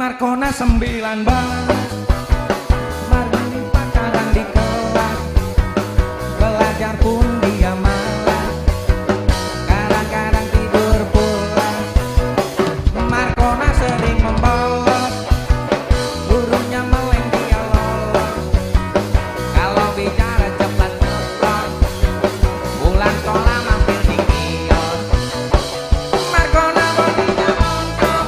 Markona 19 Margini pacaran di kelas, belajar pun dia malas, kadang-kadang tidur pulas. Markona sering membolos, gurunya meleng dia lolos. Kalau bicara cepat nyeplos, pulang sekolah mampir di kios. Markona bodinya montok,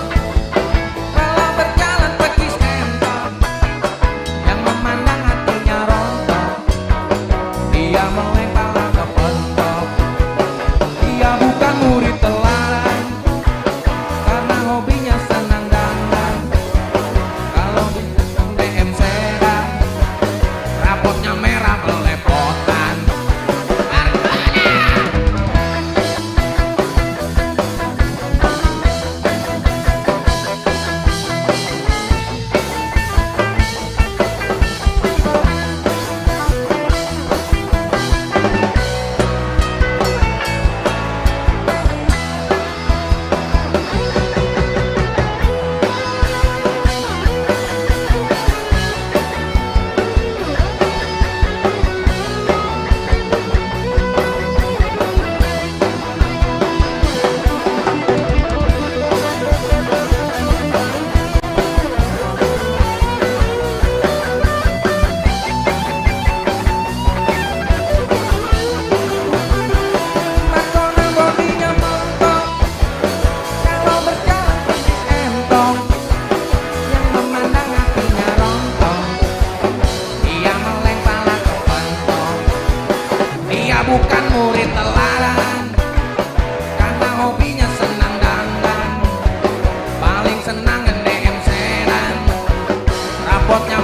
kalau berjalan pekis entok, yang memandang hatinya rontok. Dia meleng pala kepentok. Dia bukan murid teladan, karena hobinya senang dandan. Kalau bisa DM sedan, rapotnya merah belepotan. Markona bodinya montok, kalau berjalan pekis entok, yang memandang hatinya rontok. Dia meleng pala kepentok. Dia bukan murid teladan, karena hobinya senang dandan. Paling senang nge-DM sedan, rapotnya